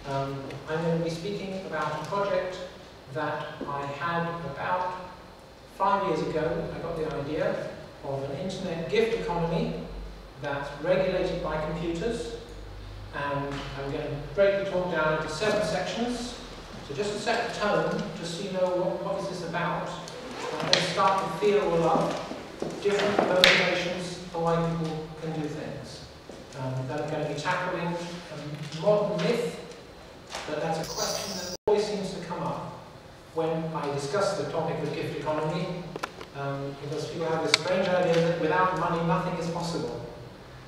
I'm going to be speaking about a project that I had about 5 years ago. I got the idea of an internet gift economy that's regulated by computers, and I'm going to break the talk down into 7 sections. So just to set the tone, just so you know what is this about, I'm going to start to feel or love different motivations for why people can do things. Then I'm going to be tackling a modern myth, but that's a question that always seems to come up when I discuss the topic of gift economy, because people have this strange idea that without money nothing is possible.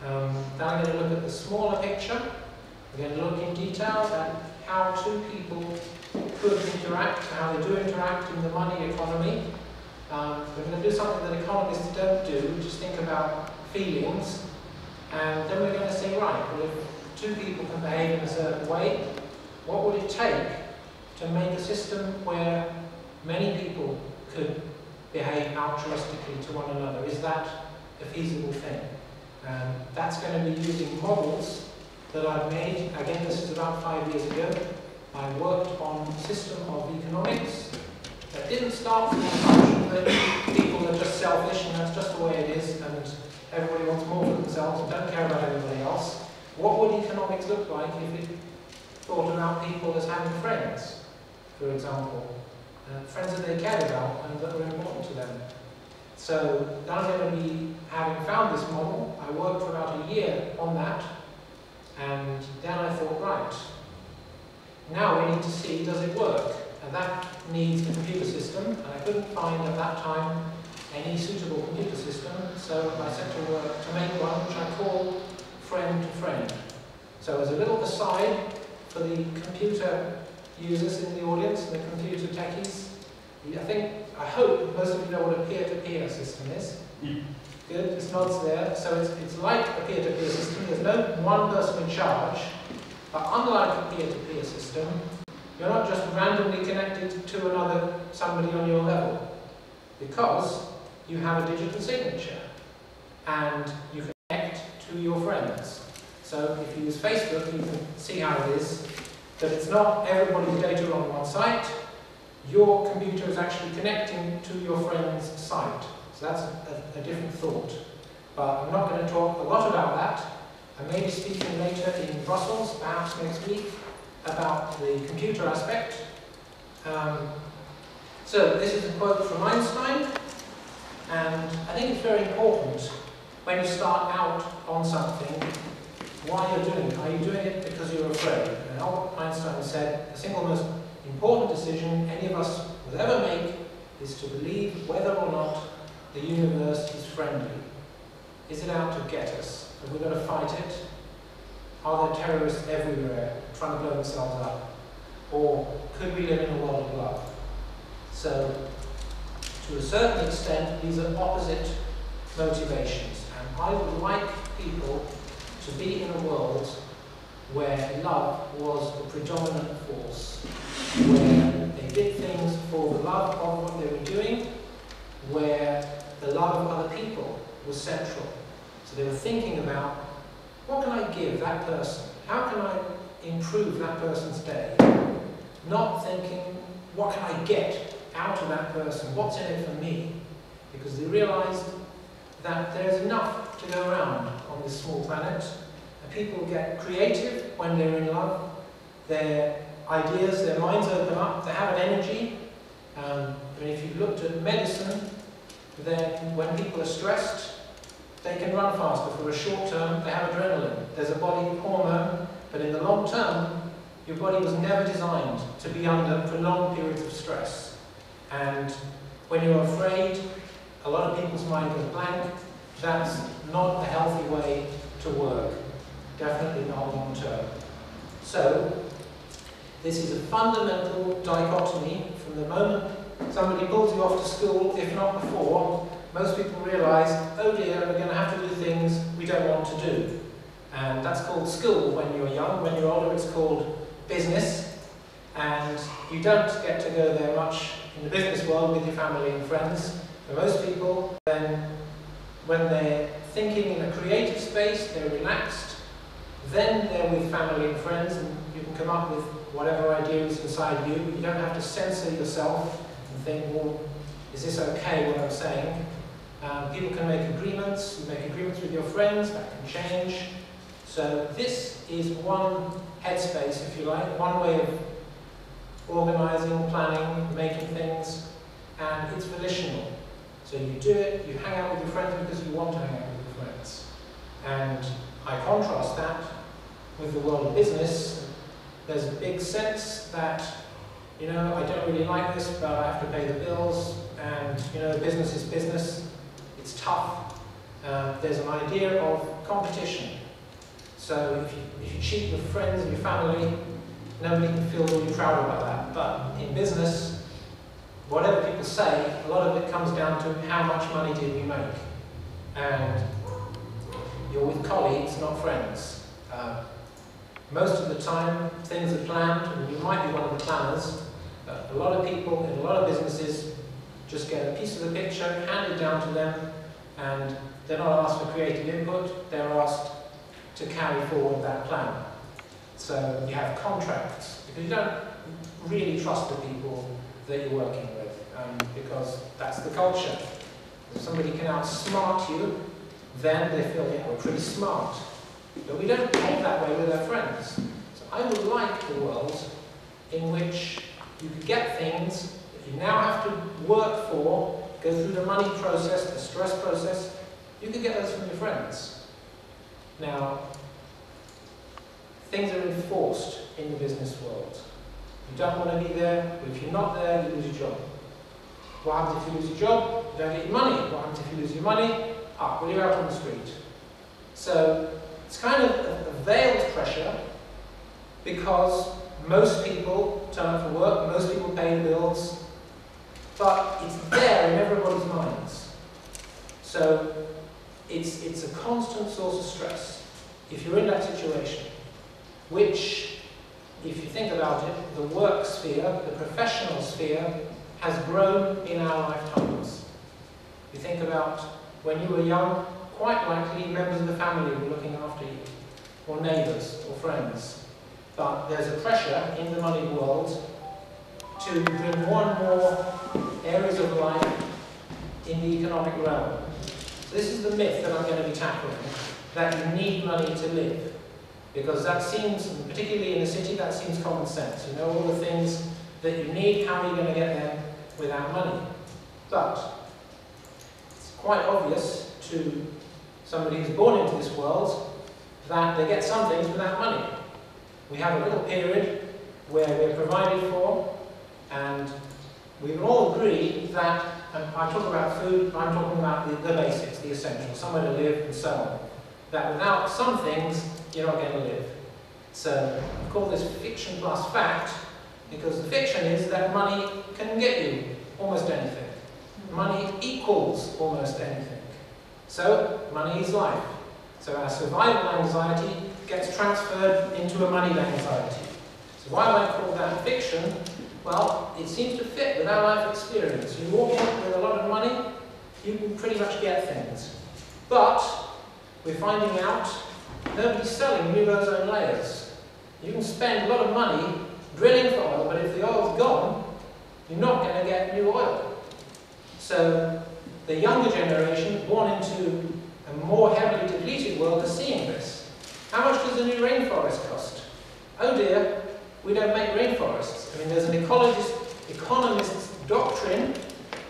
Then I'm going to look at the smaller picture. We're going to look in detail at how two people could interact, how they do interact in the money economy. We're going to do something that economists don't do, just think about feelings. And then we're going to say, right, well, if two people can behave in a certain way, what would it take to make a system where many people could behave altruistically to one another? Is that a feasible thing? That's going to be using models that I've made. Again, this is about 5 years ago. I worked on a system of economics that didn't start from the assumption that people are just selfish and that's just the way it is, and everybody wants more for themselves and don't care about everybody else. What would economics look like if it thought about people as having friends, for example? Friends that they cared about and that were important to them. So now I'm going to be, having found this model, I worked for about a year on that, and then I thought, right, now we need to see, does it work? And that needs a computer system, and I couldn't find at that time any suitable computer system, so I set to work to make one which I call friend to friend. So as a little aside for the computer users in the audience and the computer techies, I hope most of you know what a peer-to-peer system is. Good, it's nods there. So it's like a peer-to-peer system. There's no one person in charge, but unlike a peer-to-peer system, you're not just randomly connected to somebody on your level, because you have a digital signature and you connect to your friends. So if you use Facebook, you can see how it is, that it's not everybody's data on one site. Your computer is actually connecting to your friend's site. So that's a different thought. But I'm not going to talk a lot about that. I may be speaking later in Brussels, perhaps next week, about the computer aspect. So this is a quote from Einstein, and I think it's very important when you start out on something, why you're doing it. Are you doing it because you're afraid? And Albert Einstein said, the single most important decision any of us will ever make is to believe whether or not the universe is friendly. Is it out to get us? Have we got to fight it? Are there terrorists everywhere trying to blow themselves up? Or could we live in a world of love? So, to a certain extent, these are opposite motivations. And I would like people to be in a world where love was the predominant force, where they did things for the love of what they were doing, where the love of other people was central. So they were thinking about, what can I give that person? How can I improve that person's day? Not thinking, what can I get out of that person? What's in it for me? Because they realized that there's enough to go around on this small planet. And people get creative when they're in love. Their ideas, their minds open up, they have an energy. If you've looked at medicine, then when people are stressed, they can run faster. For a short term, they have adrenaline. There's a body hormone, but in the long term, your body was never designed to be under prolonged periods of stress. And when you're afraid, a lot of people's mind goes blank. That's not a healthy way to work. Definitely not long term. So, this is a fundamental dichotomy from the moment somebody pulls you off to school, if not before. Most people realise, oh dear, we're going to have to do things we don't want to do. And that's called school when you're young. When you're older, it's called business. And you don't get to go there much in the business world with your family and friends. For most people, then when they're thinking in a creative space, they're relaxed, Then they're with family and friends, and you can come up with whatever idea is inside you. You don't have to censor yourself and think, well, is this okay what I'm saying? People can make agreements. You make agreements with your friends, that can change. So this is one headspace, if you like, one way of organising, planning, making things, and it's volitional. So you do it, you hang out with your friends because you want to hang out with your friends. And I contrast that with the world of business. There's a big sense that, you know, I don't really like this, but I have to pay the bills, and, you know, business is business. It's tough. There's an idea of competition. So if you cheat your friends and your family, nobody can feel really proud about that. But in business, whatever people say, a lot of it comes down to how much money did we make. And you're with colleagues, not friends. Most of the time, things are planned, and you might be one of the planners, but a lot of people in a lot of businesses just get a piece of the picture handed down to them, and they're not asked for creative input, they're asked to carry forward that plan. So you have contracts, because you don't really trust the people that you're working with, because that's the culture. If somebody can outsmart you, then they feel, yeah, we're pretty smart. But we don't behave that way with our friends. So I would like a world in which you could get things that you now have to work for, go through the money process, the stress process. You could get those from your friends. Now, things are enforced in the business world. You don't want to be there, but if you're not there, you lose your job. What happens if you lose your job? You don't get your money. What happens if you lose your money? Well, you're out on the street. So it's kind of a veiled pressure, because most people turn up for work, most people pay the bills, but it's there in everybody's minds. So it's a constant source of stress if you're in that situation, which, if you think about it, the work sphere, the professional sphere, has grown in our lifetimes. You think about when you were young, quite likely members of the family were looking after you, or neighbours, or friends. But there's a pressure in the money world to bring more and more areas of life in the economic realm. So this is the myth that I'm going to be tackling, that you need money to live. Because that seems, particularly in the city, that seems common sense. You know all the things that you need, how are you going to get them without money? But it's quite obvious to somebody who's born into this world that they get some things without money. We have a little period where we're provided for, and we can all agree that, and I talk about food, I'm talking about the basics, the essentials, somewhere to live and so on, that without some things, you're not going to live. So I call this fiction plus fact, because the fiction is that money can get you almost anything. Money equals almost anything. So money is life. So our survival anxiety gets transferred into a moneyed anxiety. So why do I call that fiction? Well, it seems to fit with our life experience. You walk in with a lot of money, you can pretty much get things. But we're finding out nobody's selling new ozone layers. You can spend a lot of money drilling for oil, but if the oil's gone, you're not going to get new oil. So the younger generation, born into a more heavily depleted world, are seeing this. How much does a new rainforest cost? Oh dear, we don't make rainforests. I mean, there's an economist's doctrine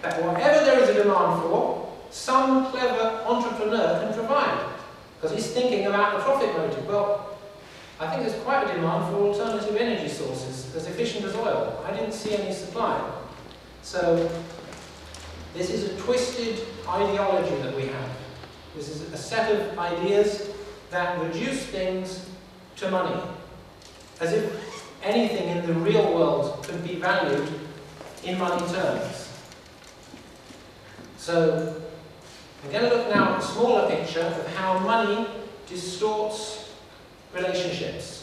that whatever there is a demand for, some clever entrepreneur can provide, because he's thinking about the profit motive. Well, I think there's quite a demand for alternative energy sources as efficient as oil. I didn't see any supply. So this is a twisted ideology that we have. This is a set of ideas that reduce things to money, as if anything in the real world could be valued in money terms. So I'm going to look now at a smaller picture of how money distorts relationships.